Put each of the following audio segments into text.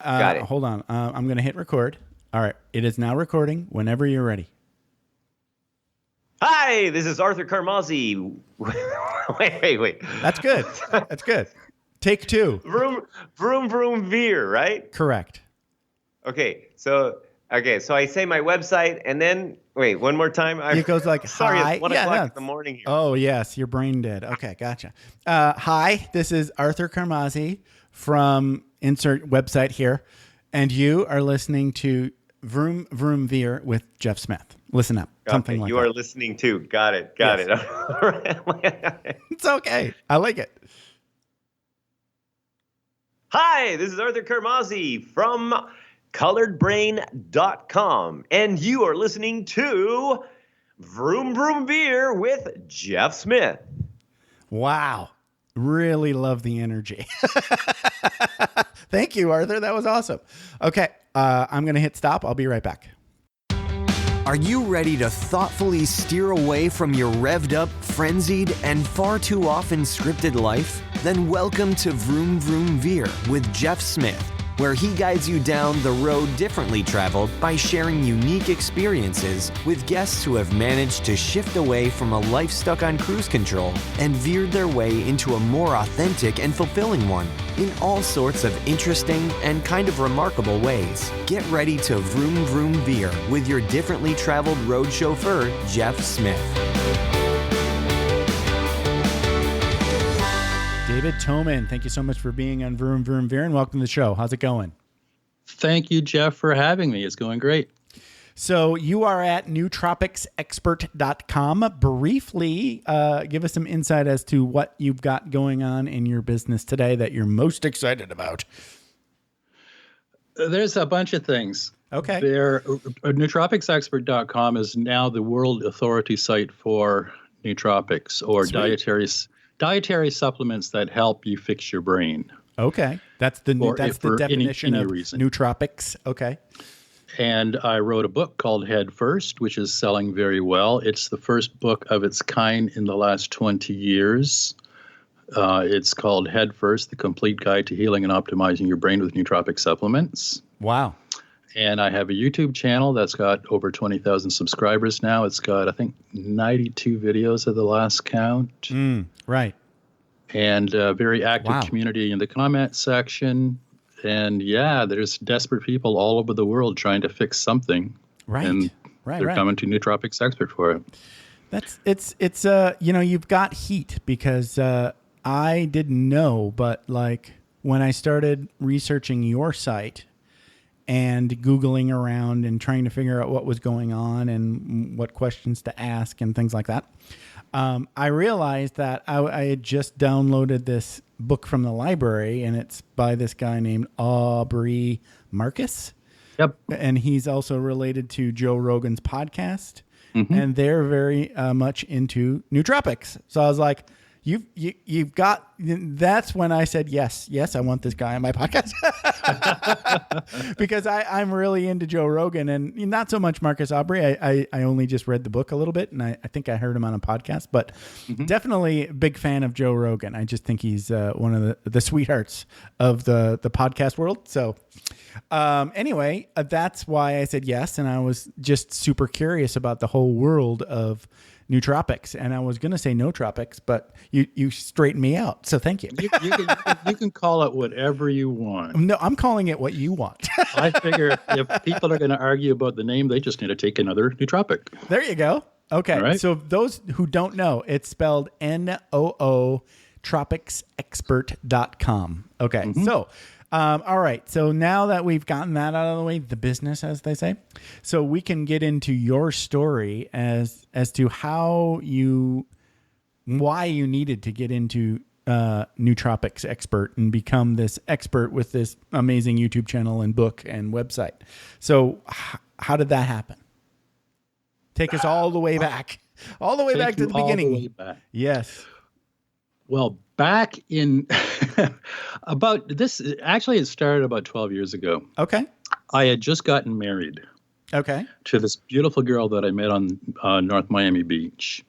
Got it. Hold on. I'm going to hit record. All right. It is now recording whenever you're ready. Hi, this is Arthur Carmazzi. Wait. That's good. That's good. Take two. Vroom, Veer, right? Correct. Okay, so I say my website and then, wait, one more time. It goes like, sorry, hi. it's 1 o'clock in the morning here. Oh, yes. You're brain dead. Okay, gotcha. Hi, this is Arthur Carmazzi from insert website here. And you are listening to Vroom, Veer with Jeff Smith. Listen up. Something like you that. You are listening to. Got it. It's okay. I like it. Hi, this is Arthur Carmazzi from coloredbrain.com. And you are listening to Vroom, Veer with Jeff Smith. Wow. Really love the energy. Thank you, Arthur. That was awesome. Okay. I'm going to hit stop. I'll be right back. Are you ready to thoughtfully steer away from your revved up, frenzied, and far too often scripted life? Then welcome to Vroom Veer with Jeff Smith, where he guides you down the road differently traveled by sharing unique experiences with guests who have managed to shift away from a life stuck on cruise control and veered their way into a more authentic and fulfilling one in all sorts of interesting and kind of remarkable ways. Get ready to Vroom Veer with your differently traveled road chauffeur, Jeff Smith. David Tomen, thank you so much for being on Vroom Veer, and welcome to the show. How's it going? Thank you, Jeff, for having me. It's going great. So you are at nootropicsexpert.com. Briefly, give us some insight as to what you've got going on in your business today that you're most excited about. There's a bunch of things. Okay. Nootropicsexpert.com is now the world authority site for nootropics or dietary supplements that help you fix your brain. Okay. That's the definition of reason. nootropics. Okay. And I wrote a book called Head First, which is selling very well. It's the first book of its kind in the last 20 years. It's called Head First, The Complete Guide to Healing and Optimizing Your Brain with Nootropic Supplements. Wow. And I have a YouTube channel that's got over 20,000 subscribers now. It's got, I think, 92 videos at the last count. Right. And a very active community in the comment section. And yeah, there's desperate people all over the world trying to fix something. Right. And they're coming to Nootropics Expert for it. It's you've got heat because I didn't know, but like when I started researching your site and Googling around and trying to figure out what was going on and what questions to ask and things like that, I realized that I had just downloaded this book from the library, and it's by this guy named Aubrey Marcus. Yep. And he's also related to Joe Rogan's podcast, and they're very much into nootropics. So I was like, You've got, that's when I said, yes, I want this guy on my podcast because I'm really into Joe Rogan and not so much Marcus Aubrey. I only just read the book a little bit and I think I heard him on a podcast, but definitely a big fan of Joe Rogan. I just think he's one of the sweethearts of the podcast world. So anyway, that's why I said yes. And I was just super curious about the whole world of nootropics, and I was going to say nootropics, but you straightened me out, so thank you. You can call it whatever you want. No, I'm calling it what you want. I figure if people are going to argue about the name, they just need to take another nootropic. There you go. Okay, right. So those who don't know, it's spelled NOO tropicsexpert.com. Okay, so all right. So now that we've gotten that out of the way, the business, as they say, so we can get into your story as to why you needed to get into nootropics expert and become this expert with this amazing YouTube channel and book and website. So how did that happen? Take us all the way back, all the way back to the beginning. All the way back. Yes. Well, back in about this, actually, it started about 12 years ago. Okay. I had just gotten married. Okay. To this beautiful girl that I met on North Miami Beach.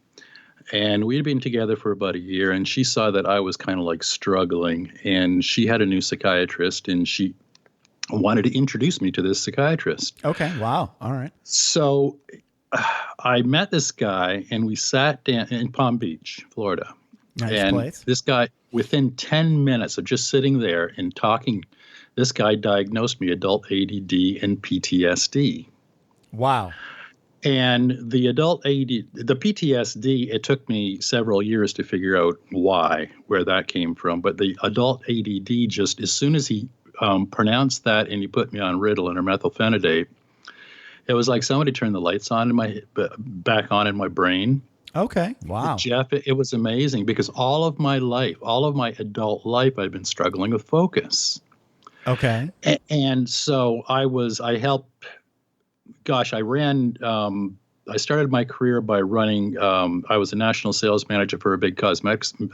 And we'd been together for about a year, and she saw that I was kind of like struggling, and she had a new psychiatrist, and she wanted to introduce me to this psychiatrist. Okay. Wow. All right. So I met this guy, and we sat down in Palm Beach, Florida. Nice place. This guy, within 10 minutes of just sitting there and talking, this guy diagnosed me adult ADD and PTSD. Wow. And the adult ADD, the PTSD, it took me several years to figure out where that came from. But the adult ADD, just as soon as he pronounced that and he put me on Ritalin or methylphenidate, it was like somebody turned the lights on back on in my brain. Okay. Wow. Jeff, it was amazing because all of my adult life, I've been struggling with focus. Okay. And so I started my career by running, I was a national sales manager for a big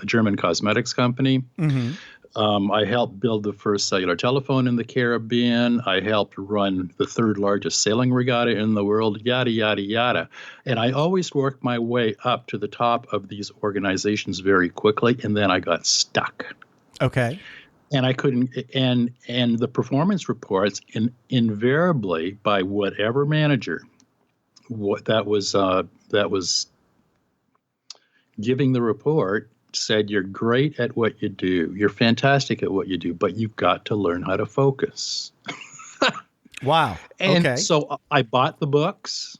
German cosmetics company. Mm-hmm. I helped build the first cellular telephone in the Caribbean. I helped run the third largest sailing regatta in the world, yada, yada, yada. And I always worked my way up to the top of these organizations very quickly, and then I got stuck. Okay. And I couldn't, and the performance reports invariably by whatever manager that was giving the report said, you're great at what you do. You're fantastic at what you do, but you've got to learn how to focus. Wow. And so I bought the books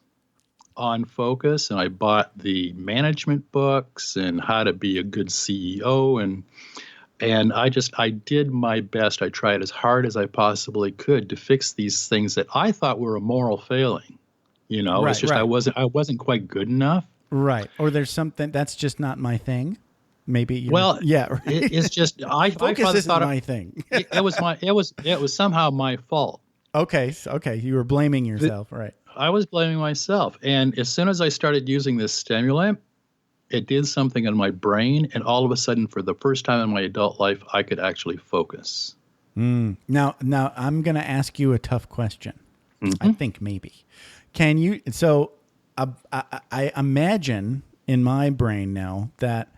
on focus, and I bought the management books and how to be a good CEO. And I did my best. I tried as hard as I possibly could to fix these things that I thought were a moral failing. You know, Right, it's just right. I wasn't quite good enough. Right. Or there's something that's just not my thing. Maybe. Yeah. Right. It's just Focus isn't my thing. it was somehow my fault. Okay. You were blaming yourself, right? I was blaming myself, and as soon as I started using this stimulant, it did something in my brain, and all of a sudden, for the first time in my adult life, I could actually focus. Now I'm going to ask you a tough question. I think maybe. Can you? So I imagine in my brain now that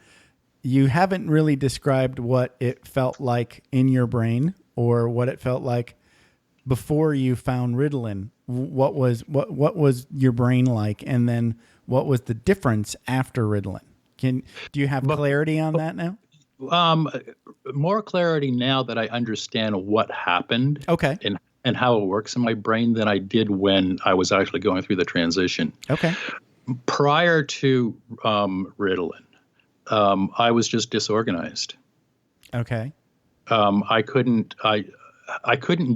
you haven't really described what it felt like in your brain or what it felt like before you found Ritalin. What was your brain like, and then what was the difference after Ritalin? Do you have clarity on that now? More clarity now that I understand what happened. Okay. And how it works in my brain than I did when I was actually going through the transition. Okay. Prior to Ritalin, I was just disorganized. Okay. I couldn't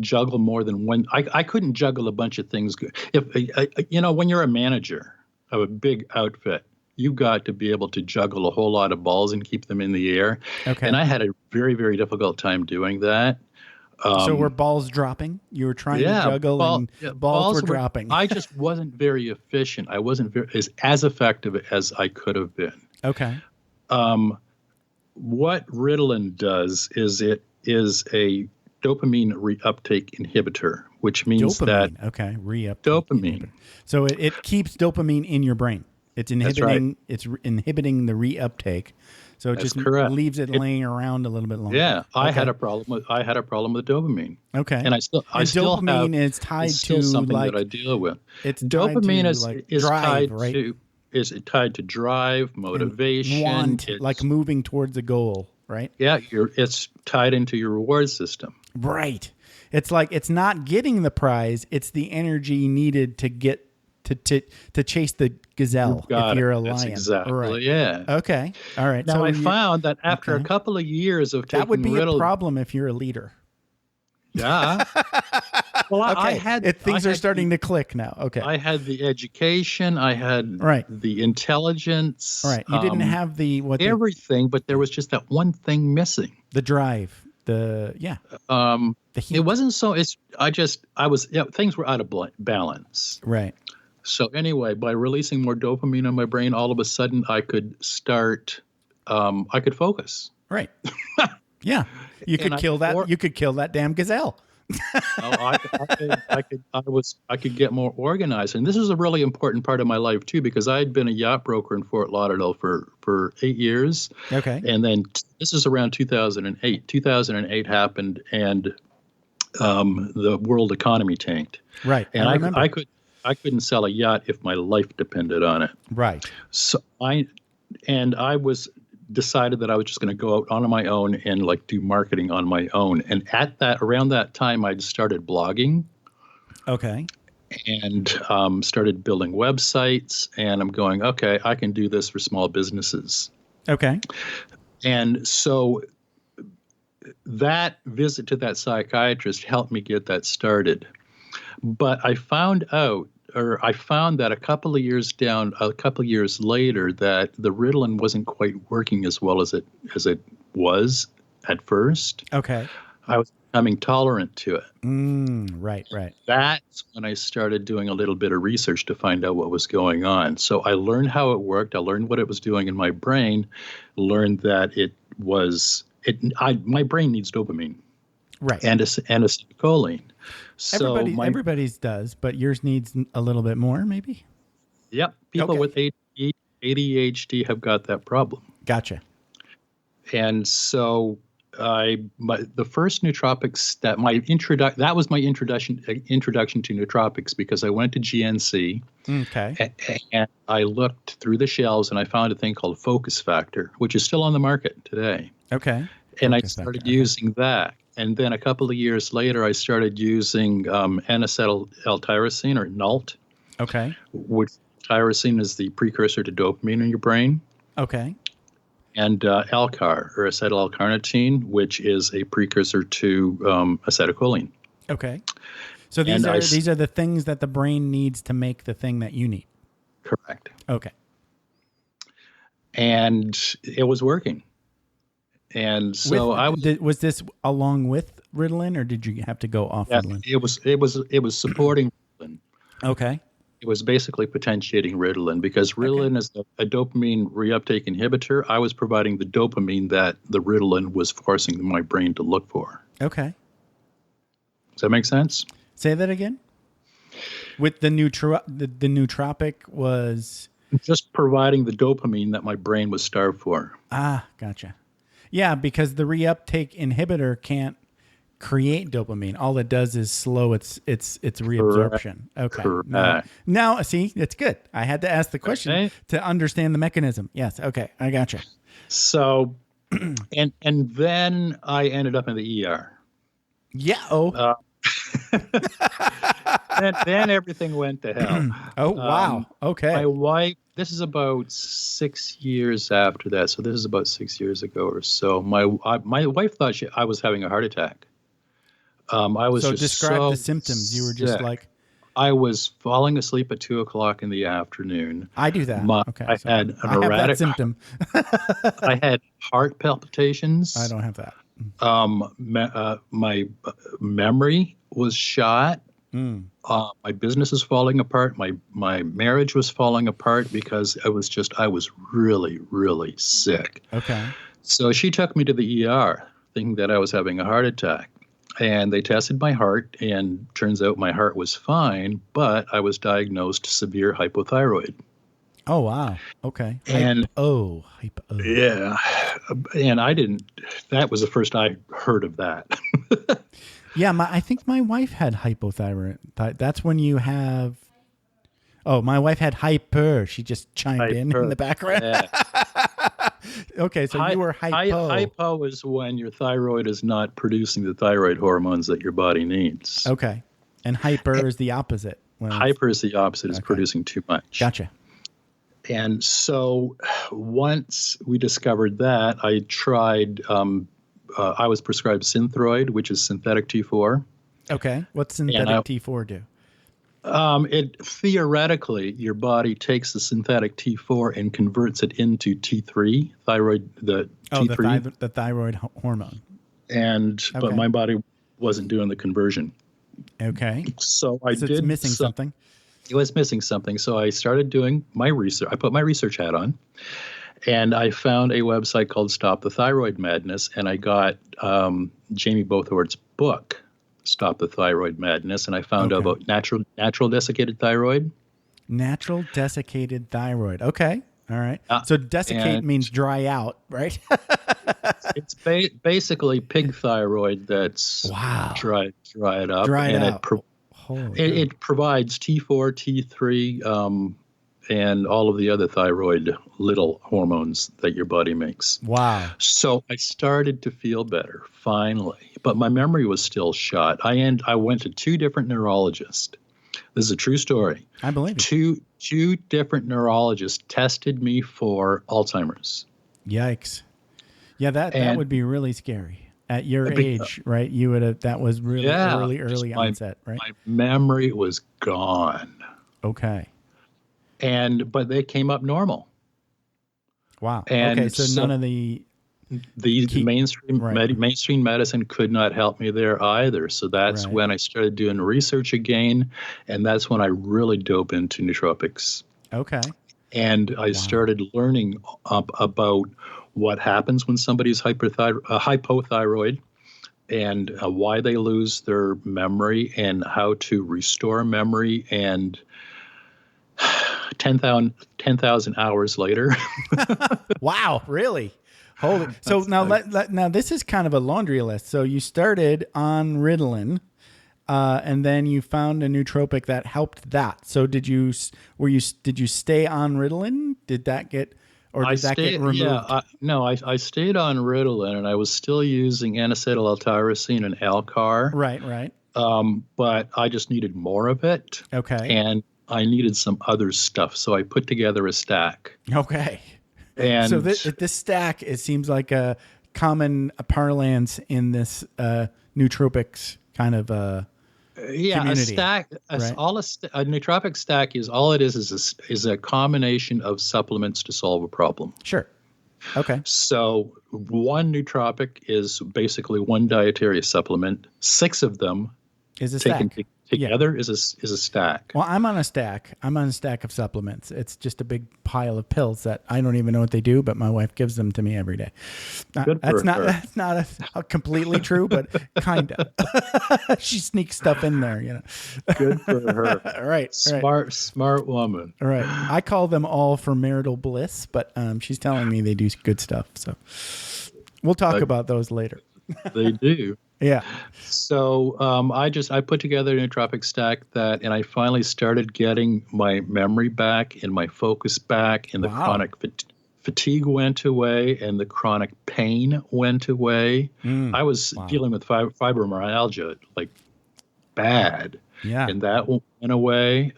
juggle more than one. I couldn't juggle a bunch of things. When you're a manager of a big outfit, you got to be able to juggle a whole lot of balls and keep them in the air. Okay. And I had a very, very difficult time doing that. So were balls dropping? You were trying to juggle and balls were dropping. I just wasn't very efficient. I wasn't as effective as I could have been. Okay. What Ritalin does is it is a dopamine reuptake inhibitor, which means reuptake dopamine. inhibitor. So it keeps dopamine in your brain. It's inhibiting. Right. It's inhibiting the reuptake. So it just leaves it laying around a little bit longer. Yeah, I had a problem with dopamine. Okay, and I still dopamine is tied to something like, that I deal with. It's dopamine is drive, tied right? is tied to drive, motivation, like moving towards a goal, right? Yeah, it's tied into your reward system. Right. It's like it's not getting the prize; it's the energy needed to get to chase the gazelle if you're a lion. That's exactly, right. Yeah. Okay. All right. Now, I found that after a couple of years of taking that would be Ritalin, a problem if you're a leader. Yeah. Well, okay. Things are starting to click now. Okay. I had the education. I had the intelligence. Right. You didn't have everything, but there was just that one thing missing. The drive. The heat. It wasn't so. Things were out of balance. Right. So anyway, by releasing more dopamine in my brain, all of a sudden I could start. I could focus. Right. Yeah. You could kill that. You could kill that damn gazelle. I could get more organized, and this is a really important part of my life too, because I had been a yacht broker in Fort Lauderdale for 8 years. Okay. And then this is around 2008. 2008 happened, and the world economy tanked. Right. And I remember. I couldn't sell a yacht if my life depended on it. Right. So I was decided that I was just going to go out on my own and like do marketing on my own. And around that time, I'd started blogging. Okay. And started building websites. And I'm going, okay, I can do this for small businesses. Okay. And so that visit to that psychiatrist helped me get that started. But I found that a couple of years later, that the Ritalin wasn't quite working as well as it was at first. Okay. I was becoming tolerant to it. Right. That's when I started doing a little bit of research to find out what was going on. So I learned how it worked. I learned what it was doing in my brain. Learned that my brain needs dopamine. Right. And acetylcholine. So everybody's does, but yours needs a little bit more, maybe? Yep. People with ADHD have got that problem. Gotcha. And so the first nootropics that was my introduction to nootropics, because I went to GNC. Okay. And I looked through the shelves and I found a thing called Focus Factor, which is still on the market today. Okay. And I started using that. And then a couple of years later, I started using N-acetyl-L-tyrosine, or NALT. Okay. Which tyrosine is the precursor to dopamine in your brain. Okay. And Alcar, or acetyl-L-carnitine, which is a precursor to acetylcholine. Okay. So these are the things that the brain needs to make the thing that you need. Correct. Okay. And it was working. And so was this along with Ritalin, or did you have to go off Ritalin? It was supporting Ritalin. Okay. It was basically potentiating Ritalin, because Ritalin is a dopamine reuptake inhibitor. I was providing the dopamine that the Ritalin was forcing my brain to look for. Okay. Does that make sense? Say that again. With the nootropic was just providing the dopamine that my brain was starved for. Ah, gotcha. Yeah, because the reuptake inhibitor can't create dopamine. All it does is slow its reabsorption. Okay. Correct. Now, see, it's good. I had to ask the question to understand the mechanism. Yes. Okay. I gotcha. So, and then I ended up in the ER. Yeah. Then everything went to hell. Oh, wow. Okay. My wife, this is about 6 years after that. So this is about 6 years ago or so. My wife thought I was having a heart attack. I was just describe the symptoms. You were just sick. like, I was falling asleep at 2:00 in the afternoon. I do that. Okay. I had an erratic have that symptom. I had heart palpitations. I don't have that. My memory was shot. My business is falling apart. My marriage was falling apart because I was really, really sick. Okay. So she took me to the ER thinking that I was having a heart attack. And they tested my heart, and turns out my heart was fine, but I was diagnosed severe hypothyroid. Oh, wow. Okay. And hypo. Yeah. And that was the first I heard of that. Yeah, I think my wife had hypothyroid. That's when you have. Oh, my wife had hyper. She just chimed in the background. Yeah. Okay, so you were hypo. Hypo is when your thyroid is not producing the thyroid hormones that your body needs. Okay, and hyper is the opposite. Hyper is the opposite. It's producing too much. Gotcha. And so once we discovered that, I tried. I was prescribed Synthroid, which is synthetic T4. Okay, what's synthetic T4 do? It theoretically, your body takes the synthetic T4 and converts it into T3, T3. The thyroid hormone. But my body wasn't doing the conversion. Okay. So it's missing something. It was missing something. So I started doing my research. I put my research hat on, and I found a website called Stop the Thyroid Madness, and I got Jamie Bothort's book, Stop the Thyroid Madness, and I found out about natural desiccated thyroid. Natural desiccated thyroid. Okay. All right. So desiccate means dry out, right? It's basically pig thyroid that's dried up. Dried and out. It provides T4, T3, and all of the other thyroid little hormones that your body makes. Wow. So I started to feel better, finally. But my memory was still shot. I went to 2 different neurologists. This is a true story. I believe it. Two different neurologists tested me for Alzheimer's. Yikes. Yeah, that would be really scary. At your age, right? You would have, that was really early onset, right? My memory was gone. Okay. But they came up normal. Wow. And okay, so none of the mainstream medicine could not help me there either. So that's when I started doing research again, and that's when I really dove into nootropics. Okay. And I started learning about what happens when somebody's hypothyroid, and why they lose their memory, and how to restore memory, and 10,000 hours later. Wow, really? Holy. So now, now this is kind of a laundry list. So you started on Ritalin, and then you found a nootropic that helped that. So did you stay on Ritalin? Did that get get removed? Yeah, I stayed on Ritalin, and I was still using N-acetyl L-tyrosine and Alcar. Right. But I just needed more of it. Okay. And I needed some other stuff, so I put together a stack. Okay. And so this stack, it seems like a common parlance in this nootropics kind of community, a stack. A nootropic stack is a combination of supplements to solve a problem. Sure. Okay. So one nootropic is basically one dietary supplement. 6 of them is a stack. Together is a stack. Well, I'm on a stack. I'm on a stack of supplements. It's just a big pile of pills that I don't even know what they do, but my wife gives them to me every day. That's not completely true, but kind of. She sneaks stuff in there, you know. Good for her. Right. Smart woman. All right. I call them all for marital bliss, but she's telling me they do good stuff. So we'll talk about those later. They do. Yeah. So I put together a nootropic stack and I finally started getting my memory back and my focus back, and the chronic fatigue went away and the chronic pain went away. I was dealing with fibromyalgia like bad. Yeah. And that went away.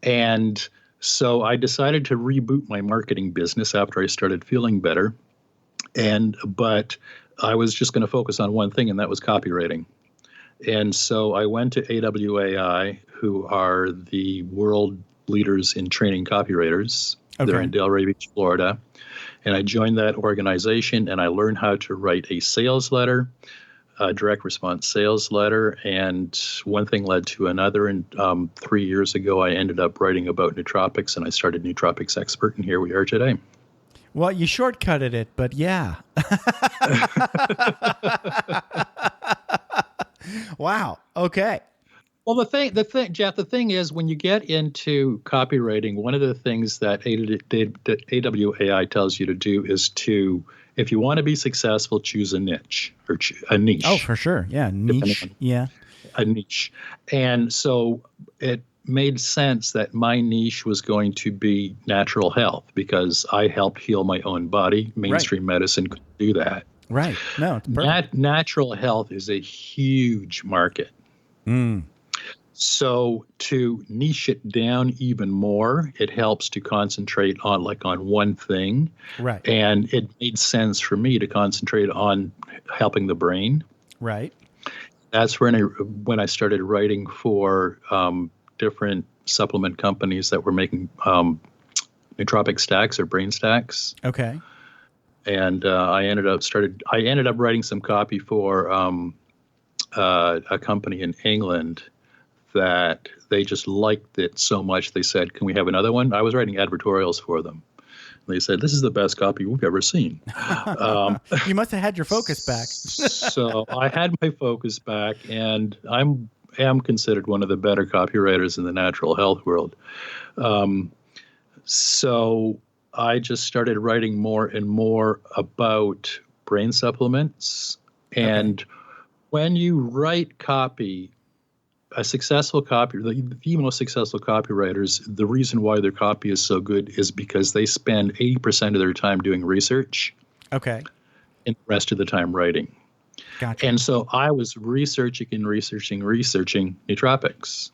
And so I decided to reboot my marketing business after I started feeling better. But I was just going to focus on one thing, and that was copywriting. And so I went to AWAI, who are the world leaders in training copywriters. Okay. They're in Delray Beach, Florida. And I joined that organization, and I learned how to write a sales letter, a direct response sales letter. And one thing led to another. And 3 years ago, I ended up writing about nootropics, and I started Nootropics Expert, and here we are today. Well, you shortcutted it, but yeah. Wow. Okay. Well, the thing, Jeff, the thing is, when you get into copywriting, one of the things that AWAI tells you to do is if you want to be successful, choose a niche or a niche. Oh, for sure. Yeah. Niche. Yeah. A niche. And so it made sense that my niche was going to be natural health, because I helped heal my own body. Mainstream medicine couldn't do that. Right. No, it's perfect. Natural health is a huge market. So to niche it down even more, it helps to concentrate on one thing. Right. And it made sense for me to concentrate on helping the brain. Right. That's when I started writing for different supplement companies that were making nootropic stacks or brain stacks. Okay. And I ended up writing some copy for a company in England that they just liked it so much. They said, "Can we have another one?" I was writing advertorials for them. They said, "This is the best copy we've ever seen." You must have had your focus back. So I had my focus back, and I am considered one of the better copywriters in the natural health world. So I just started writing more and more about brain supplements. And when you write copy, a successful copy, the most successful copywriters, the reason why their copy is so good is because they spend 80% of their time doing research. Okay. And the rest of the time writing. Gotcha. And so I was researching nootropics,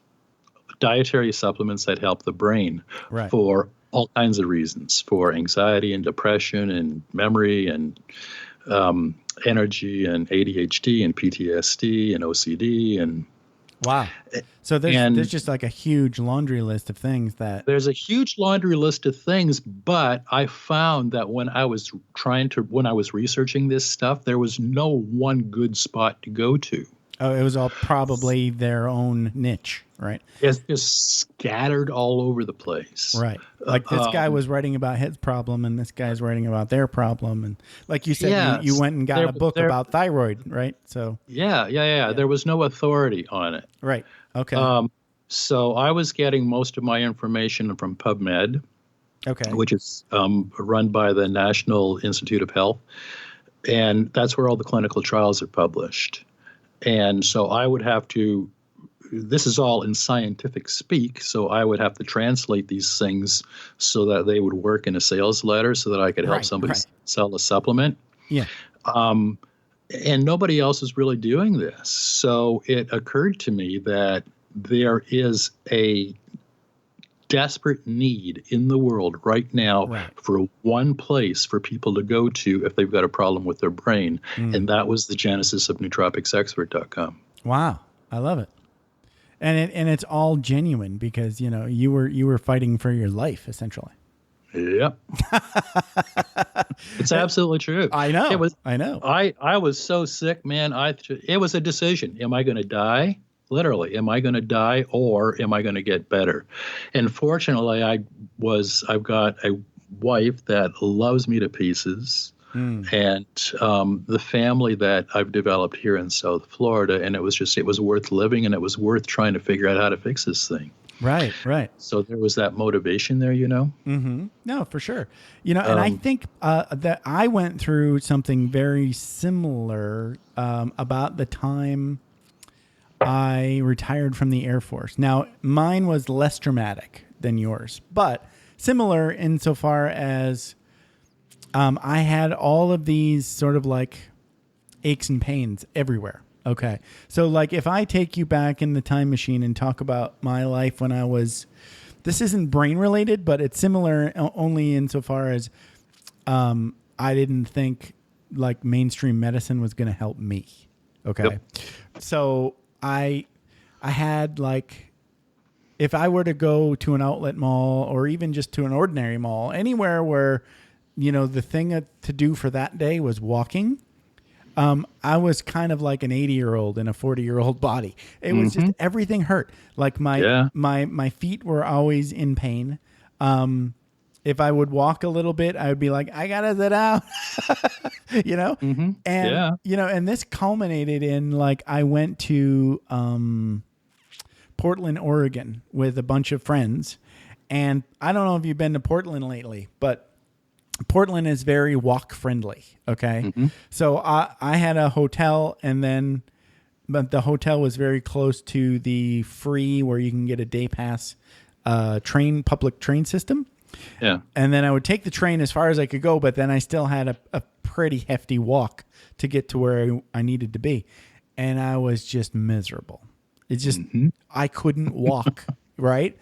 dietary supplements that help the brain for all kinds of reasons, for anxiety and depression and memory and energy and ADHD and PTSD and OCD and wow. So there's just like a huge laundry list of things that there's a huge laundry list of things, but I found that when I was researching this stuff, there was no one good spot to go to. Oh, it was all probably their own niche, right? It's just scattered all over the place. Right. Like this guy was writing about his problem and this guy's writing about their problem. And like you said, you went and got a book about thyroid, right? So yeah. There was no authority on it. Right. Okay. So I was getting most of my information from PubMed, which is run by the National Institute of Health. And that's where all the clinical trials are published. And so I would have to, this is all in scientific speak, so I would have to translate these things so that they would work in a sales letter so that I could help somebody sell a supplement. Yeah. And nobody else is really doing this. So it occurred to me that there is a desperate need in the world right now for one place for people to go to if they've got a problem with their brain. And that was the genesis of nootropicsexpert.com. Wow. I love it. And it's all genuine because, you know, you were fighting for your life essentially. Yep. It's absolutely true. I know. I was so sick, man. It was a decision. Am I going to die? Literally, am I going to die or am I going to get better? And fortunately, I've got a wife that loves me to pieces, and the family that I've developed here in South Florida, and it was worth living, and it was worth trying to figure out how to fix this thing. Right. So there was that motivation there, you know? Mm-hmm. No, for sure. You know, and I think that I went through something very similar about the time I retired from the Air Force. Now, mine was less dramatic than yours, but similar insofar as I had all of these sort of like aches and pains everywhere. Okay. So like if I take you back in the time machine and talk about my life when I was, this isn't brain related, but it's similar only insofar as I didn't think like mainstream medicine was going to help me. Okay. Yep. So I had like, if I were to go to an outlet mall or even just to an ordinary mall, anywhere where, you know, the thing to do for that day was walking, I was kind of like an 80-year-old in a 40-year-old body. It was just everything hurt. Like my feet were always in pain. If I would walk a little bit, I would be like, I gotta sit down, you know? And, you know, and this culminated in like, I went to Portland, Oregon with a bunch of friends. And I don't know if you've been to Portland lately, but Portland is very walk friendly. Okay. So I had a hotel but the hotel was very close to the free where you can get a day pass public train system. Yeah. And then I would take the train as far as I could go, but then I still had a pretty hefty walk to get to where I needed to be. And I was just miserable. It's just, I couldn't walk. Right.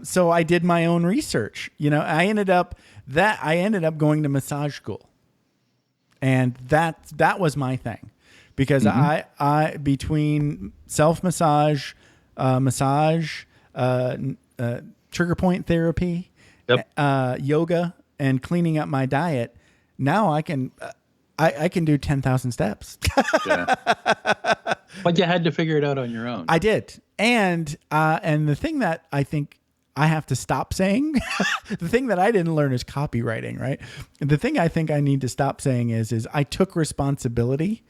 So I did my own research. You know, I ended up going to massage school. And that was my thing because I between self-massage, massage, trigger point therapy, yoga, and cleaning up my diet, now I can do 10,000 steps. But you had to figure it out on your own. I did. And the thing that I think I have to stop saying, the thing that I didn't learn is copywriting, right? The thing I think I need to stop saying is I took responsibility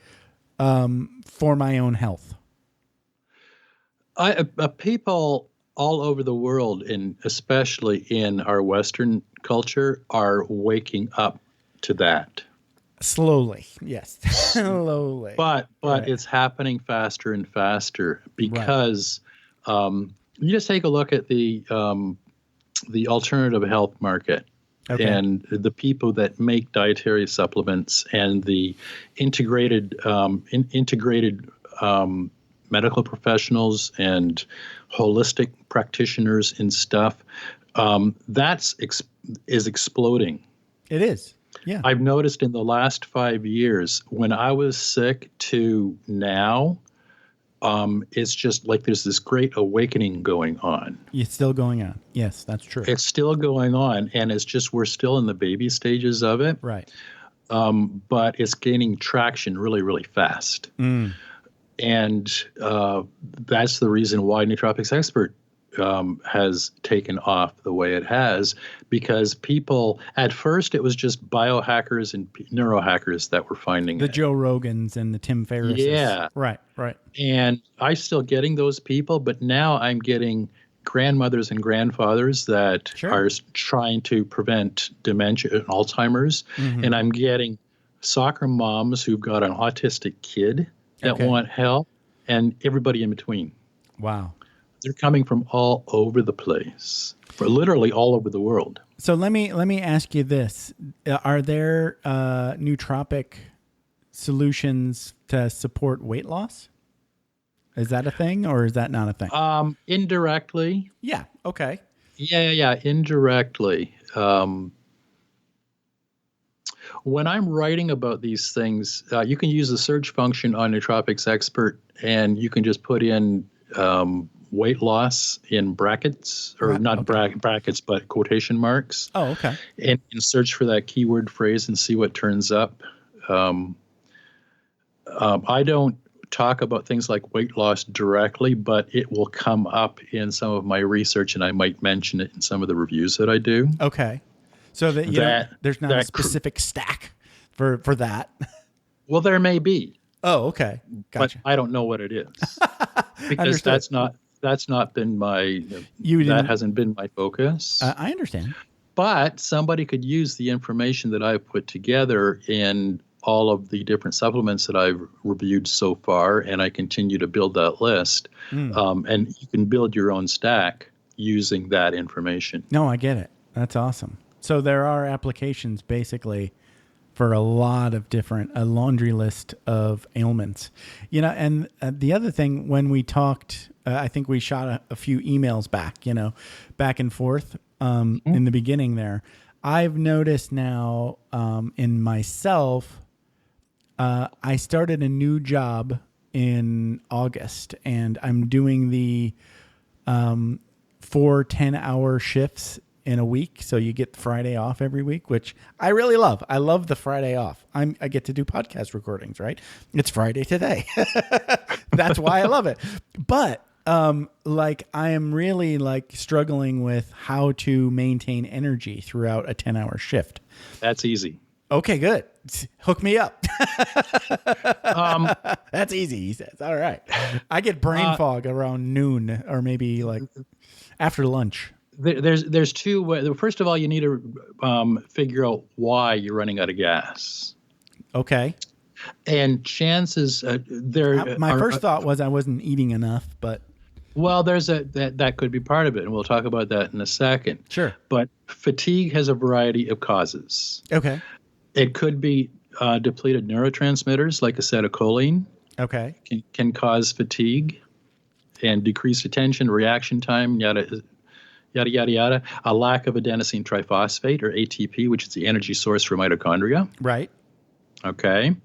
for my own health. People all over the world, and especially in our Western culture, are waking up to that. Slowly, yes. Slowly. But Right. it's happening faster and faster because you just take a look at the alternative health market. Okay. And the people that make dietary supplements and the integrated medical professionals and holistic practitioners and stuff, is exploding. It is. Yeah. I've noticed in the last 5 years, when I was sick to now, it's just like there's this great awakening going on. It's still going on. Yes, that's true. It's still going on, and it's just we're still in the baby stages of it. Right. But it's gaining traction really, really fast. Mm. And that's the reason why Nootropics Expert has taken off the way it has, because people, at first it was just biohackers and neurohackers that were finding the it. Joe Rogans and the Tim Ferrisses. Yeah. Right. And I'm still getting those people, but now I'm getting grandmothers and grandfathers that are trying to prevent dementia and Alzheimer's. Mm-hmm. And I'm getting soccer moms who've got an autistic kid that want help, and everybody in between. Wow. They're coming from all over the place, for literally all over the world. So let me ask you this: are there nootropic solutions to support weight loss? Is that a thing, or is that not a thing? Indirectly. Yeah. Okay. Yeah. Indirectly. When I'm writing about these things, you can use the search function on Nootropics Expert, and you can just put in weight loss in brackets, or not brackets, but quotation marks. Oh, okay. And search for that keyword phrase and see what turns up. I don't talk about things like weight loss directly, but it will come up in some of my research, and I might mention it in some of the reviews that I do. Okay. So that there's not a specific stack for that. Well, there may be. Oh, okay. Gotcha. But I don't know what it is. Because that's not been that hasn't been my focus. I understand. But somebody could use the information that I've put together in all of the different supplements that I've reviewed so far, and I continue to build that list. And you can build your own stack using that information. No, I get it. That's awesome. So there are applications basically for a lot of a laundry list of ailments, and the other thing, when we talked, I think we shot a few emails back and forth in the beginning there. I've noticed now in myself, I started a new job in August, and I'm doing the 4 10-hour shifts in a week. So you get Friday off every week, which I really love. I love the Friday off. I get to do podcast recordings, right? It's Friday today. That's why I love it. But I am really struggling with how to maintain energy throughout a 10-hour shift. That's easy. Okay, good. Hook me up. That's easy, he says. All right. I get brain fog around noon, or maybe after lunch. There's two ways. First of all, you need to figure out why you're running out of gas. Okay. And chances my first thought was I wasn't eating enough, but there's that could be part of it, and we'll talk about that in a second. Sure. But fatigue has a variety of causes. Okay. It could be depleted neurotransmitters like acetylcholine. Okay. Can cause fatigue and decreased attention, reaction time, yada, yada. A lack of adenosine triphosphate, or ATP, which is the energy source for mitochondria. Right. Okay.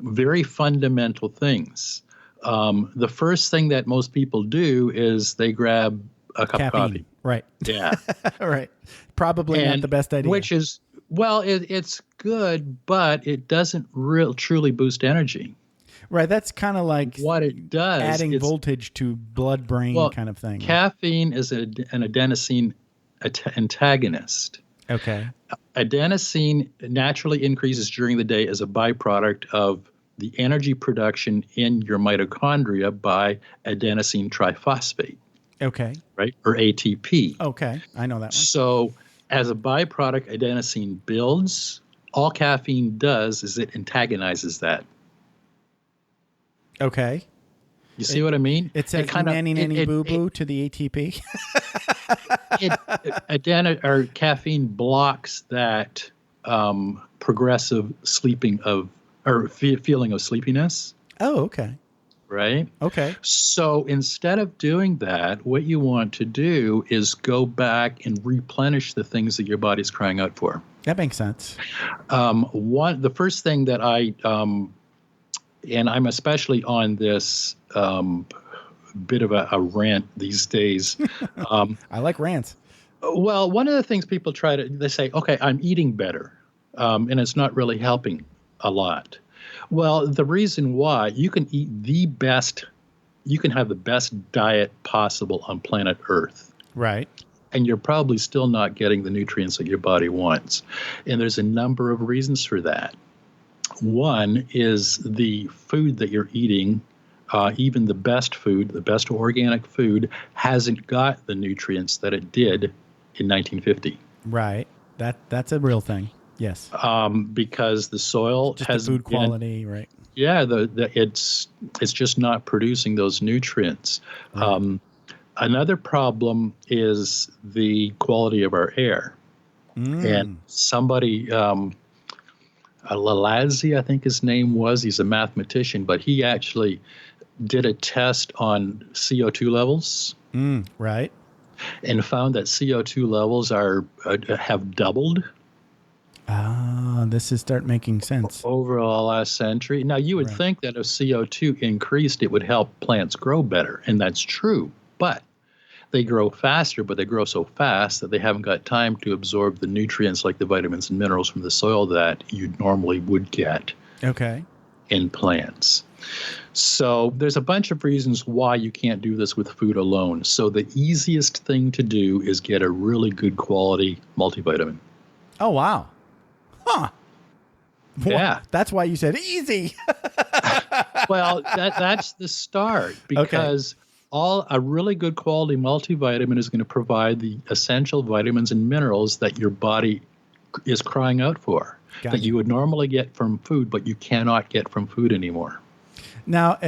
Very fundamental things. The first thing that most people do is they grab a cup of coffee. Right. Yeah. Right. Probably not the best idea. Which is, it's good, but it doesn't truly boost energy. Right. That's kind of like what it does. Adding voltage to blood-brain kind of thing. Caffeine is an adenosine antagonist. Okay. Adenosine naturally increases during the day as a byproduct of the energy production in your mitochondria by adenosine triphosphate. Okay. right? Or ATP. Okay. I know that one. So as a byproduct, adenosine builds. All caffeine does is it antagonizes that. Okay. You see what I mean? It says nanny boo-boo to the ATP. Or caffeine blocks that progressive feeling of sleepiness. Oh, okay. Right? Okay. So instead of doing that, what you want to do is go back and replenish the things that your body's crying out for. That makes sense. The first thing that and I'm especially on this bit of a rant these days. I like rants. Well, one of the things people they say, okay, I'm eating better, and it's not really helping a lot. Well, the reason why, you can have the best diet possible on planet Earth. Right. And you're probably still not getting the nutrients that your body wants. And there's a number of reasons for that. One is the food that you're eating, even the best food, the best organic food, hasn't got the nutrients that it did in 1950. Right. That's a real thing. Yes. Because the soil has the food quality, right? Yeah, it's just not producing those nutrients. Right. Another problem is the quality of our air. And somebody, Lalazzi, I think his name was, he's a mathematician, but he actually did a test on CO2 levels. Right. And found that CO2 levels have doubled. This is start making sense. Over the last century. Now, you would think that if CO2 increased, it would help plants grow better. And that's true. But they grow faster, but they grow so fast that they haven't got time to absorb the nutrients like the vitamins and minerals from the soil that you normally would get in plants. So there's a bunch of reasons why you can't do this with food alone. So the easiest thing to do is get a really good quality multivitamin. Oh, wow. Huh. Yeah. Well, that's why you said easy. Well, that's the start, because a really good quality multivitamin is going to provide the essential vitamins and minerals that your body is crying out for, that you would normally get from food, but you cannot get from food anymore. Now,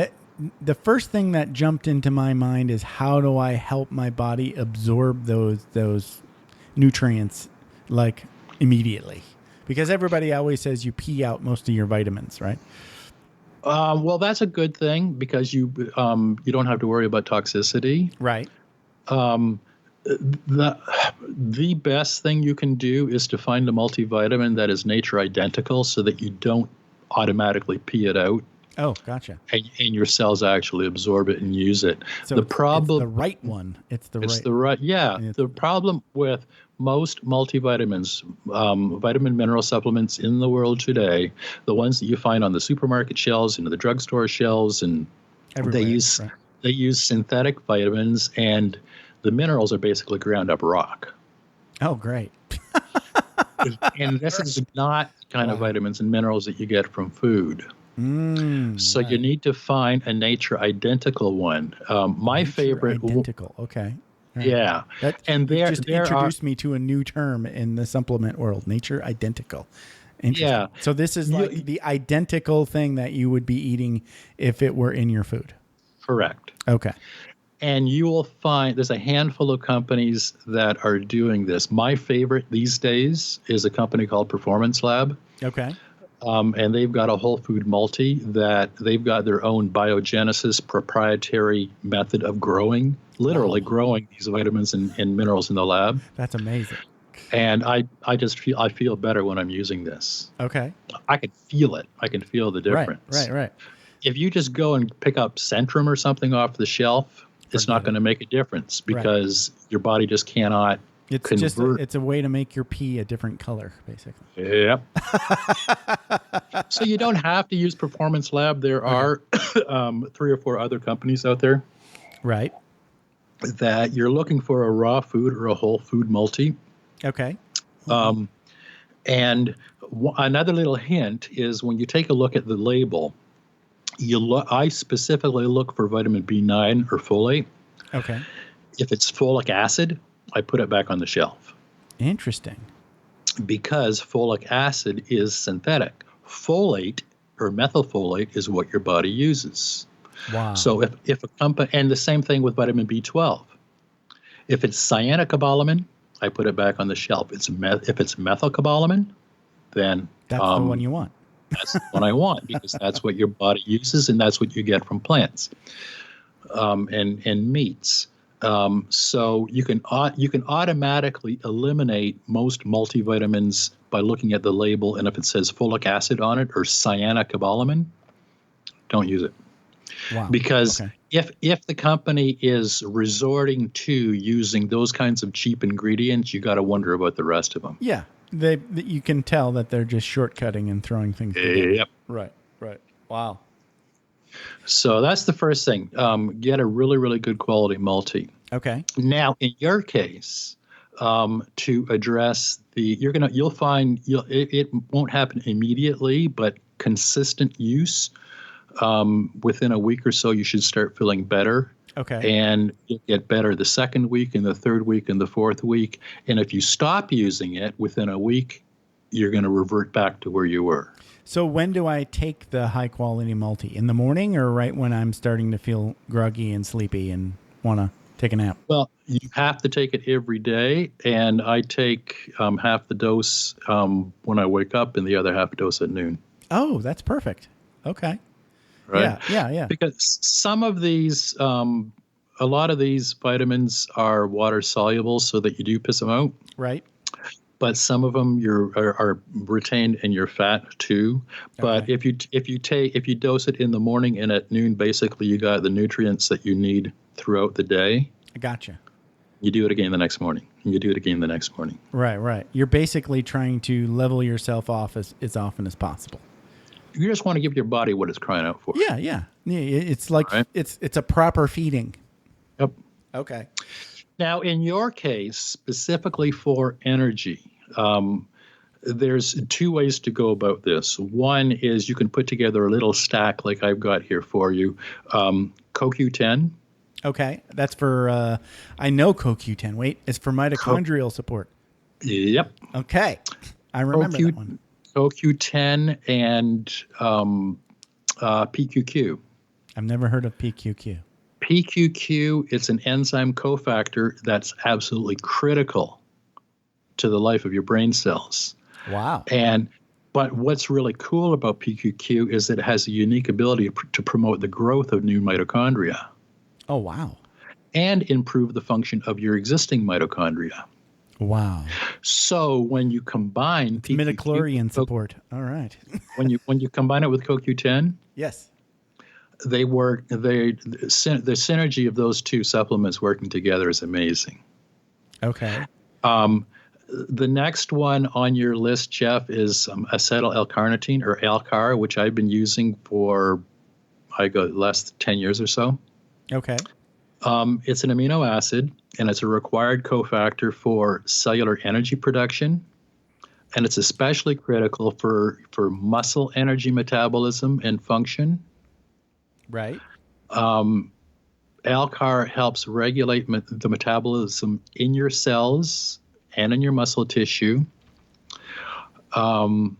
the first thing that jumped into my mind is, how do I help my body absorb those nutrients like immediately? Because everybody always says you pee out most of your vitamins, right? Well, that's a good thing, because you don't have to worry about toxicity. Right. The best thing you can do is to find a multivitamin that is nature identical, so that you don't automatically pee it out. Oh, gotcha. And your cells actually absorb it and use it. So it's the right one. The problem with most multivitamins, vitamin mineral supplements in the world today, the ones that you find on the supermarket shelves and the drugstore shelves, and they use synthetic vitamins, and the minerals are basically ground up rock. Oh, great. And this is not the kind of vitamins and minerals that you get from food. So you need to find a nature identical one. My favorite identical. Okay. Right. Yeah. And there introduced me to a new term in the supplement world, nature identical. Yeah. So this is like the identical thing that you would be eating if it were in your food. Correct. Okay. And you will find there's a handful of companies that are doing this. My favorite these days is a company called Performance Lab. Okay. And they've got a whole food multi that they've got their own biogenesis proprietary method of growing, literally growing these vitamins and minerals in the lab. That's amazing. And I feel better when I'm using this. Okay. I can feel it. I can feel the difference. Right. If you just go and pick up Centrum or something off the shelf, it's not going to make a difference, because your body just cannot convert. It's a way to make your pee a different color, basically. Yep. So you don't have to use Performance Lab. There are 3 or 4 other companies out there. Right. That you're looking for a raw food or a whole food multi. Okay. And another little hint is, when you take a look at the label, I specifically look for vitamin B9 or folate. Okay. If it's folic acid, I put it back on the shelf. Interesting. Because folic acid is synthetic. Folate or methylfolate is what your body uses. Wow. So if a company, and the same thing with vitamin B12. If it's cyanocobalamin, I put it back on the shelf. If it's methylcobalamin, then that's the one you want. That's the one I want, because that's what your body uses, and that's what you get from plants and meats. So you can automatically eliminate most multivitamins by looking at the label, and if it says folic acid on it or cyanocobalamin, don't use it. Wow. Because if the company is resorting to using those kinds of cheap ingredients, you got to wonder about the rest of them. Yeah, you can tell that they're just shortcutting and throwing things together. Yep. Right. Wow. So that's the first thing. Get a really, really good quality multi. Okay. Now, in your case, to address you'll find it won't happen immediately, but consistent use. Within a week or so, you should start feeling better. Okay. And you'll get better the second week and the third week and the fourth week. And if you stop using it within a week, you're going to revert back to where you were. So when do I take the high quality multi? In the morning or right when I'm starting to feel groggy and sleepy and want to take a nap? Well, you have to take it every day. And I take half the dose when I wake up and the other half dose at noon. Oh, that's perfect. Okay. Right? Yeah. Because some of these, a lot of these vitamins are water soluble, so that you do piss them out. Right. But some of them are retained in your fat too. But Okay. if you dose it in the morning and at noon, basically you got the nutrients that you need throughout the day. I gotcha. You do it again the next morning. And you do it again the next morning. Right. You're basically trying to level yourself off as often as possible. You just want to give your body what it's crying out for. Yeah. It's like Right. it's a proper feeding. Yep. Okay. Now, in your case, specifically for energy, there's two ways to go about this. One is you can put together a little stack like I've got here for you. CoQ10. Okay. That's for, I know CoQ10. Wait, it's for mitochondrial support. Yep. Okay. I remember that one. CoQ10 and PQQ. I've never heard of PQQ. PQQ, it's an enzyme cofactor that's absolutely critical to the life of your brain cells. Wow. But what's really cool about PQQ is that it has a unique ability to promote the growth of new mitochondria. Oh, wow. And improve the function of your existing mitochondria. Wow. So when you combine PQQ, midichlorian support. All right. when you combine it with CoQ10, Yes. they work. The synergy of those two supplements working together is amazing. Okay. The next one on your list, Jeff, is acetyl L-carnitine, or Alcar, which I've been using for last 10 years or so. Okay. It's an amino acid, and it's a required cofactor for cellular energy production, and it's especially critical for muscle energy metabolism and function. Right. Alcar helps regulate the metabolism in your cells and in your muscle tissue. And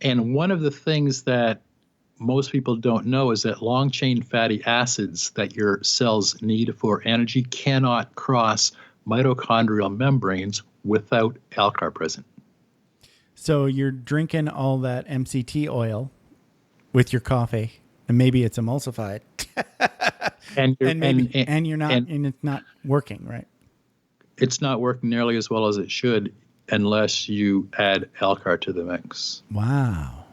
one of the things that most people don't know is that long-chain fatty acids that your cells need for energy cannot cross mitochondrial membranes without Alcar present. So you're drinking all that MCT oil with your coffee, and maybe it's emulsified, and it's not working, right? It's not working nearly as well as it should unless you add Alcar to the mix. Wow.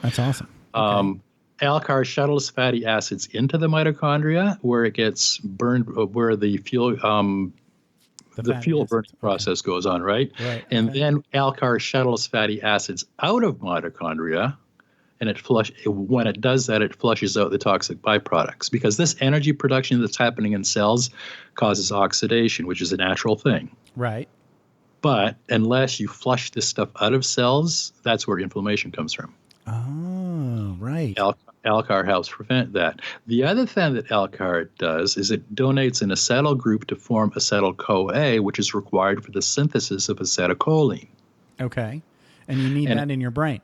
That's awesome. Okay. Alcar shuttles fatty acids into the mitochondria where it gets burned, where the fuel burning process goes on, right? And then Alcar shuttles fatty acids out of mitochondria, and when it does that, it flushes out the toxic byproducts, because this energy production that's happening in cells causes oxidation, which is a natural thing. Right. But unless you flush this stuff out of cells, that's where inflammation comes from. Oh, right. Alcar helps prevent that. The other thing that Alcar does is it donates an acetyl group to form acetyl-CoA, which is required for the synthesis of acetylcholine. Okay. And you need that in your brain.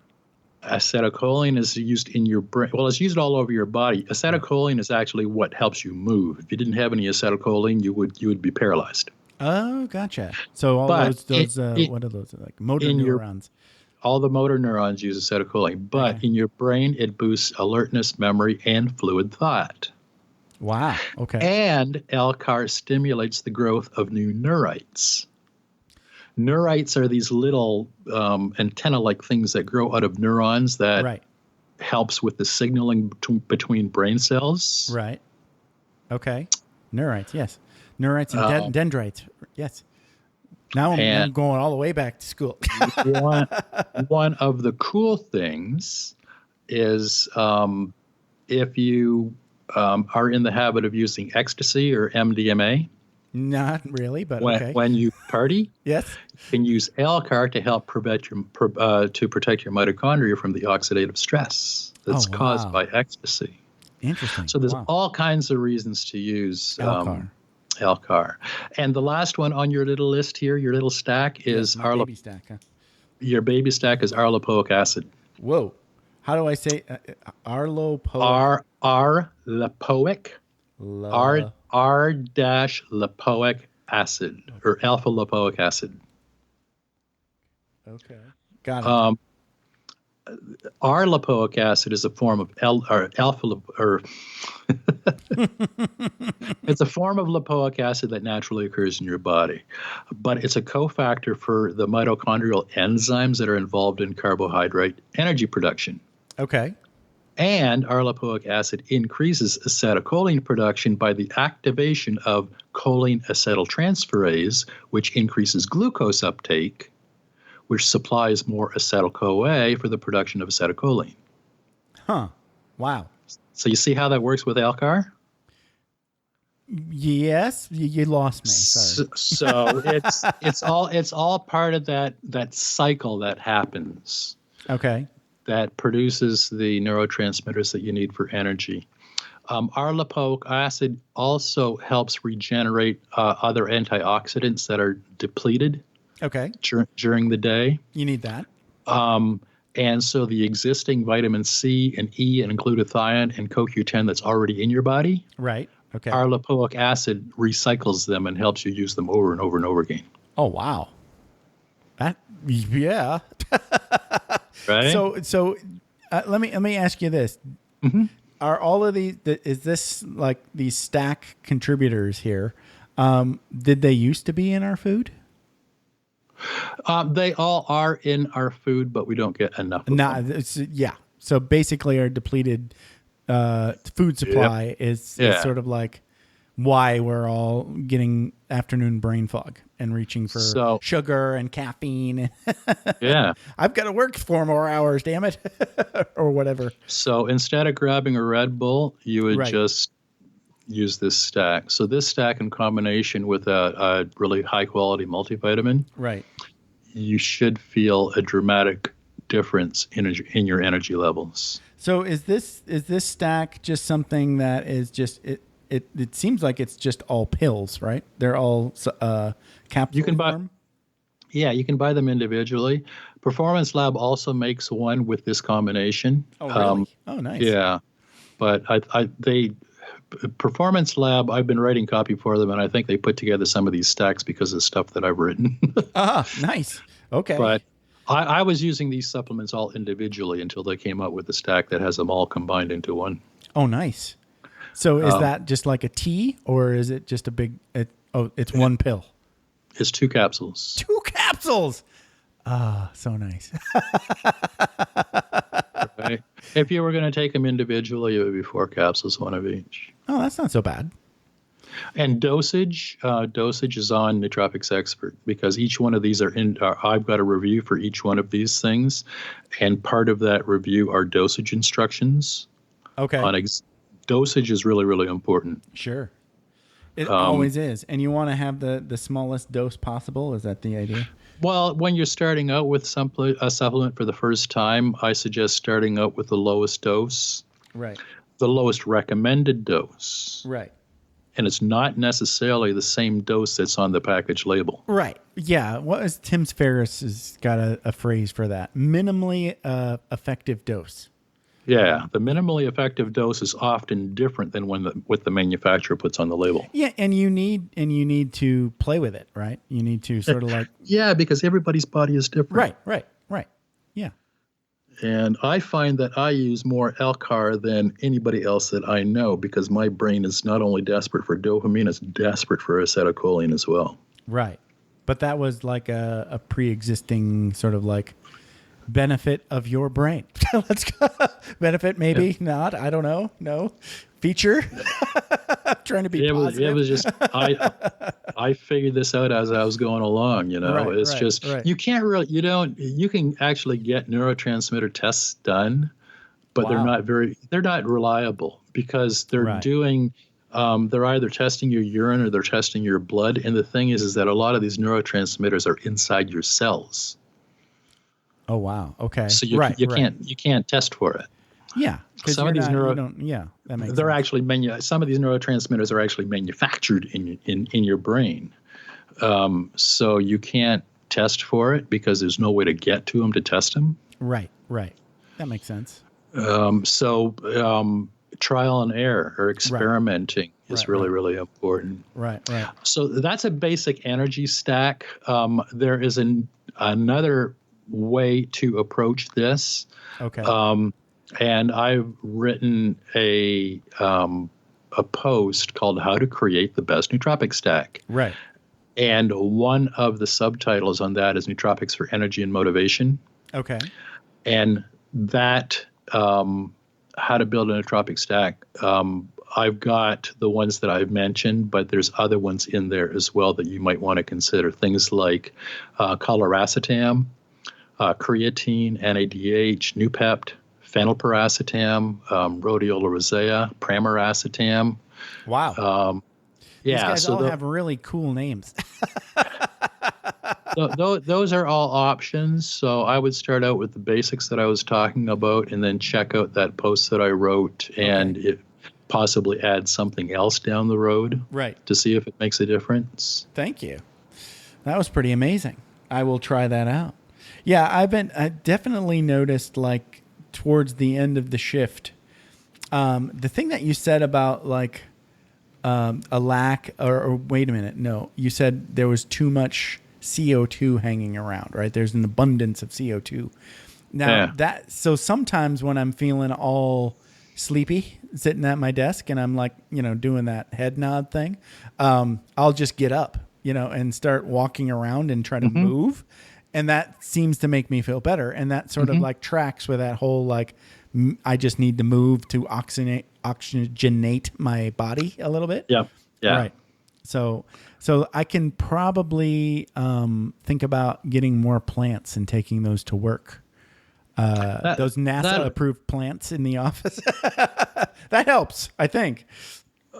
Acetylcholine is used in your brain. Well, it's used all over your body. Acetylcholine is actually what helps you move. If you didn't have any acetylcholine, you would be paralyzed. Oh, gotcha. So all those what are those, like motor neurons? All the motor neurons use acetylcholine, but in your brain, it boosts alertness, memory, and fluid thought. Wow. Okay. And Alcar stimulates the growth of new neurites. Neurites are these little antenna-like things that grow out of neurons that helps with the signaling between brain cells. Right. Okay. Neurites, yes. Neurites and dendrites, yes. Now I'm going all the way back to school. one of the cool things is if you are in the habit of using ecstasy or MDMA. Not really, but okay. When you party, yes, you can use Alcar to help protect your mitochondria from the oxidative stress that's caused by ecstasy. Interesting. So there's all kinds of reasons to use Alcar. And the last one on your little list here, your little stack, is baby stack. Huh? Your baby stack is arlopoic acid. Whoa. How do I say arlopoic? R-lipoic. R-lipoic acid or alpha lipoic acid. Okay. Got it. R-lipoic acid is a form of it's a form of lipoic acid that naturally occurs in your body, but it's a cofactor for the mitochondrial enzymes that are involved in carbohydrate energy production. Okay. And R-lipoic acid increases acetylcholine production by the activation of choline acetyltransferase, which increases glucose uptake, which supplies more acetyl-CoA for the production of acetylcholine. Huh. Wow. So you see how that works with Alcar? Yes, you lost me. Sorry. So it's all part of that cycle that happens. Okay. That produces the neurotransmitters that you need for energy. R-lipoic acid also helps regenerate other antioxidants that are depleted. Okay. During the day. You need that. And so the existing vitamin C and E and glutathione and CoQ10 that's already in your body. Right. Okay. R-lipoic acid recycles them and helps you use them over and over and over again. Oh, wow. Yeah. Right. So let me ask you this. Mm-hmm. Are all of these, is this like these stack contributors here? Did they used to be in our food? They all are in our food, but we don't get enough of them. Yeah. So basically our depleted food supply is sort of like why we're all getting afternoon brain fog and reaching for sugar and caffeine. Yeah. I've got to work 4 more hours, damn it. Or whatever. So instead of grabbing a Red Bull, you would just use this stack. So this stack in combination with a really high quality multivitamin, you should feel a dramatic difference in your energy levels. So is this stack just something that is just it seems like it's just all pills, right? They're all capsule you can buy form? Yeah, you can buy them individually. Performance Lab also makes one with this combination. Oh, really? Oh, nice. Yeah. But Performance Lab, I've been writing copy for them, and I think they put together some of these stacks because of stuff that I've written. Nice. Okay. But I was using these supplements all individually until they came up with a stack that has them all combined into one. Oh, nice. So is that just like a tea, or is it just a big? It's one pill. It's 2 capsules. 2 capsules. So nice. Right. If you were going to take them individually, it would be 4 capsules, 1 of each. Oh, that's not so bad. And dosage is on Nootropics Expert because each one of these I've got a review for each one of these things, and part of that review are dosage instructions. Okay. Dosage is really, really important. Sure. It always is. And you want to have the smallest dose possible? Is that the idea? Well, when you're starting out with a supplement for the first time, I suggest starting out with the lowest dose, Right. the lowest recommended dose. Right. And it's not necessarily the same dose that's on the package label. Right. Yeah. What is Tim Ferriss has got a phrase for that? Minimally effective dose. Yeah, the minimally effective dose is often different than what the manufacturer puts on the label. Yeah, and you need to play with it, right? You need to sort of like Yeah, because everybody's body is different. Right. Yeah. And I find that I use more Elcar than anybody else that I know because my brain is not only desperate for dopamine, it's desperate for acetylcholine as well. Right. But that was like a pre-existing sort of like benefit of your brain. Let's go. Benefit, maybe not. I don't know. No feature. Trying to be positive. It was just I figured this out as I was going along. You know, you can't really you can actually get neurotransmitter tests done, but they're not reliable because they're doing. They're either testing your urine or they're testing your blood. And the thing is that a lot of these neurotransmitters are inside your cells. Oh wow! Okay, so you can't test for it. Yeah, some of these that makes they're sense. actually some of these neurotransmitters are actually manufactured in your brain. So you can't test for it because there's no way to get to them to test them. Right. That makes sense. So trial and error or experimenting is really important. Right. So that's a basic energy stack. There is another way to approach this. Okay. And I've written a post called "How to Create the Best Nootropic Stack." Right. And one of the subtitles on that is "Nootropics for Energy and Motivation." Okay. And that how to build a nootropic stack. I've got the ones that I've mentioned, but there's other ones in there as well that you might want to consider. Things like coliracetam, creatine, NADH, Noopept, phenylpiracetam, rhodiola rosea, pramiracetam. Wow. Yeah, these guys all have really cool names. Those are all options. So I would start out with the basics that I was talking about and then check out that post that I wrote and possibly add something else down the road to see if it makes a difference. Thank you. That was pretty amazing. I will try that out. Yeah, I definitely noticed like towards the end of the shift, the thing that you said about like a lack or wait a minute. No, you said there was too much CO2 hanging around, right? There's an abundance of CO2. Now so sometimes when I'm feeling all sleepy sitting at my desk and I'm like, doing that head nod thing, I'll just get up, and start walking around and try to move. And that seems to make me feel better. And that sort of like tracks with that whole, like, I just need to move to oxygenate my body a little bit. Yeah. Right. So I can probably think about getting more plants and taking those to work. Those NASA-approved plants in the office. That helps, I think.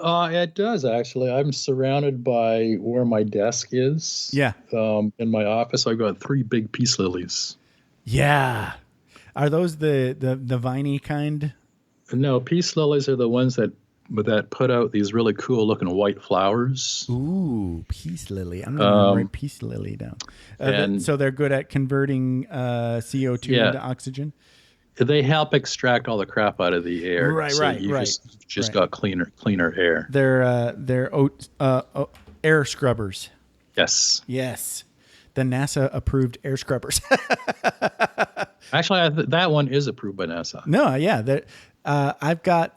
It does, actually. I'm surrounded by where my desk is. Yeah. In my office, I've got 3 big peace lilies. Yeah. Are those the viney kind? No, peace lilies are the ones that put out these really cool looking white flowers. Ooh, peace lily. I'm going to write peace lily down. So they're good at converting CO2 into oxygen? They help extract all the crap out of the air. Right. You just got cleaner air. They're air scrubbers. Yes. The NASA approved air scrubbers. Actually, that one is approved by NASA. No, yeah. I've got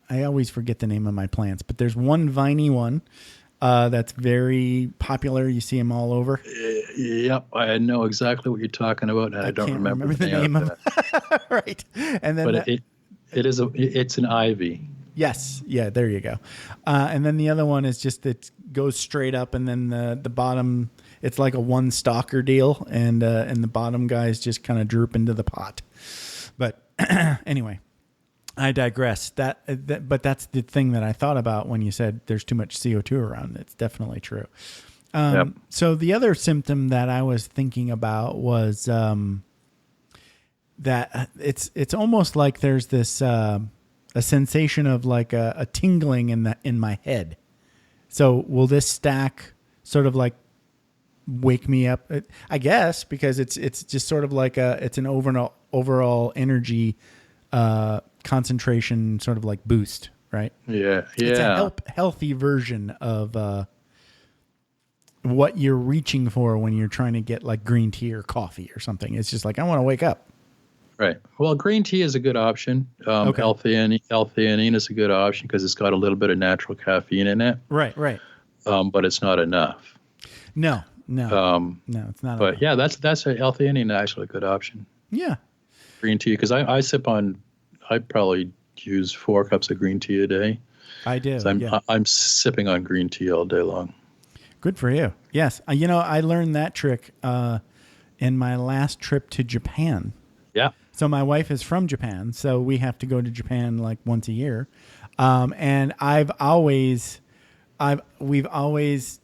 I always forget the name of my plants, but there's one viney one that's very popular. You see them all over. Yep, I know exactly what you're talking about, and I don't remember the name of it. Right, and then but it's an ivy. Yes, yeah, there you go. And then the other one is just it goes straight up, and then the bottom it's like a one stalker deal, and the bottom guys just kind of droop into the pot. But anyway. I digress. But that's the thing that I thought about when you said there's too much CO2 around. It's definitely true. Yep. So the other symptom that I was thinking about was that it's almost like there's this a sensation of like a tingling in my head. So will this stack sort of like wake me up? I guess because it's just sort of like it's an overall energy concentration sort of like boost, right? Yeah. It's a healthy version of what you're reaching for when you're trying to get like green tea or coffee or something. It's just like, I want to wake up. Right. Well, green tea is a good option. Okay. L-theanine is a good option because it's got a little bit of natural caffeine in it. Right. But it's not enough. No, it's not. But yeah, that's L-theanine actually a good option. Yeah. Green tea, because I probably use 4 cups of green tea a day. I do. So I'm sipping on green tea all day long. Good for you. Yes. I learned that trick in my last trip to Japan. Yeah. So my wife is from Japan, so we have to go to Japan like once a year. And we've always,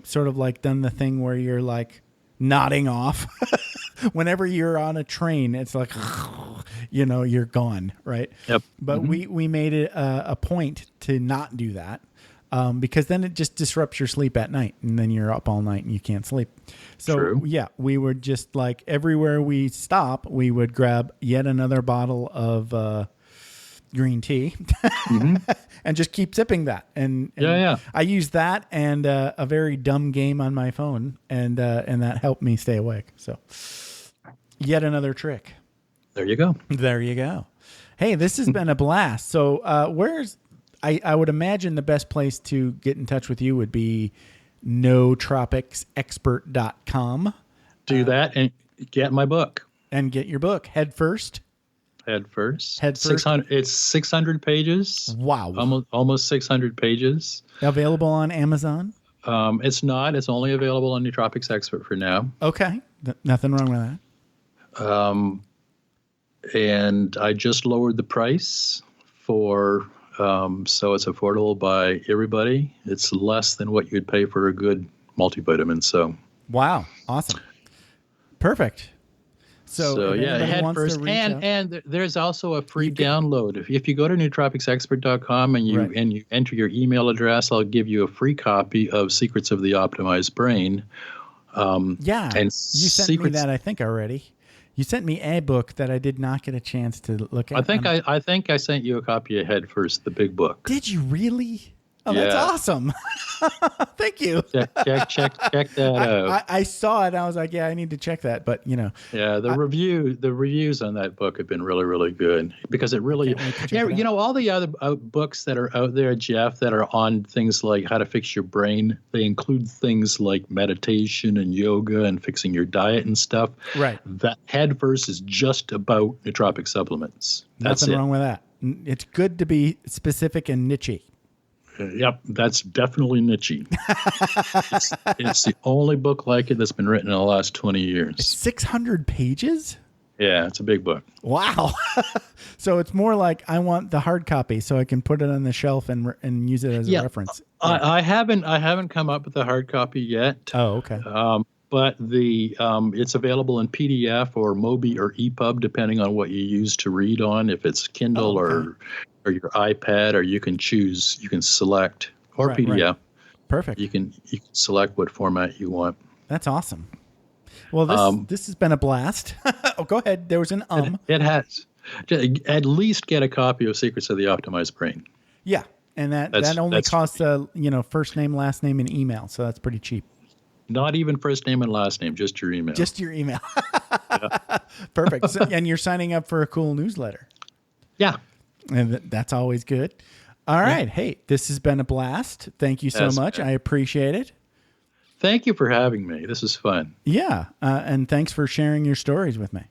sort of like done the thing where you're like nodding off. Whenever you're on a train, it's like, you're gone, right? Yep. But we made it a point to not do that. Because then it just disrupts your sleep at night, and then you're up all night and you can't sleep. So True. Yeah, we would just like everywhere we stop, we would grab yet another bottle of green tea and just keep sipping that. And I use that and a very dumb game on my phone, and that helped me stay awake. So yet another trick. There you go. Hey, this has been a blast. So I would imagine the best place to get in touch with you would be nootropicsexpert.com. Do that and get my book. And get your book, Head First. 600. It's 600 pages. Wow. Almost 600 pages. Available on Amazon? It's not. It's only available on Nootropics Expert for now. Okay. Nothing wrong with that. And I just lowered the price for... so it's affordable by everybody. It's less than what you'd pay for a good multivitamin. So, wow, awesome, perfect. So yeah, Head First, and there's also a free download. If you go to nootropicsexpert.com and you enter your email address, I'll give you a free copy of Secrets of the Optimized Brain. And you sent me that I think already. You sent me a book that I did not get a chance to look at. I think I sent you a copy of Head First, the big book. Did you really? Oh, that's awesome. Thank you. Check that out. I saw it and I was like, yeah, I need to check that. But, Yeah, the reviews on that book have been really, really good because it really, all the other books that are out there, Jeff, that are on things like how to fix your brain, they include things like meditation and yoga and fixing your diet and stuff. Right. That Head First is just about nootropic supplements. Nothing wrong with that. It's good to be specific and niche-y. Yep, that's definitely niche-y. It's the only book like it that's been written in the last 20 years. It's 600 pages? Yeah, it's a big book. Wow. So it's more like I want the hard copy so I can put it on the shelf and use it as a reference. I haven't come up with the hard copy yet. Oh, okay. But it's available in PDF or Mobi or EPUB, depending on what you use to read on. If it's Kindle or your iPad, or you can select, or PDF. Right. Perfect. You can select what format you want. That's awesome. Well, this has been a blast. Oh, go ahead. There was an It has. At least get a copy of Secrets of the Optimized Brain. Yeah, and that only costs first name, last name, and email, so that's pretty cheap. Not even first name and last name, just your email. Just your email. Perfect. So, and you're signing up for a cool newsletter. Yeah. And that's always good. All right. Yeah. Hey, this has been a blast. Thank you so much. I appreciate it. Thank you for having me. This is fun. Yeah. And thanks for sharing your stories with me.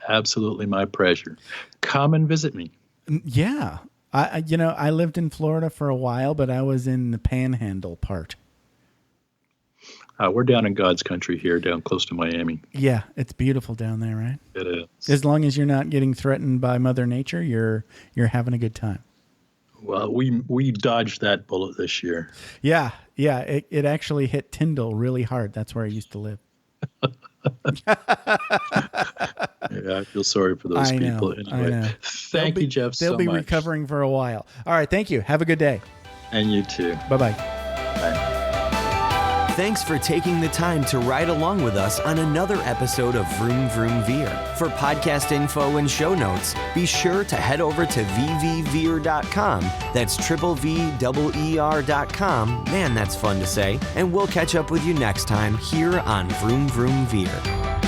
Absolutely my pleasure. Come and visit me. Yeah. I lived in Florida for a while, but I was in the Panhandle part. We're down in God's country here, down close to Miami. Yeah, it's beautiful down there, right? It is. As long as you're not getting threatened by Mother Nature, you're having a good time. Well, we dodged that bullet this year. Yeah. Yeah, it actually hit Tyndall really hard. That's where I used to live. Yeah, I feel sorry for those people. Anyway, I know. Thank you, Jeff, so much. They'll be recovering for a while. All right, thank you. Have a good day. And you too. Bye-bye. Bye. Thanks for taking the time to ride along with us on another episode of Vroom Vroom Veer. For podcast info and show notes, be sure to head over to vvveer.com. That's VVER.com. Man, that's fun to say. And we'll catch up with you next time here on Vroom Vroom Veer.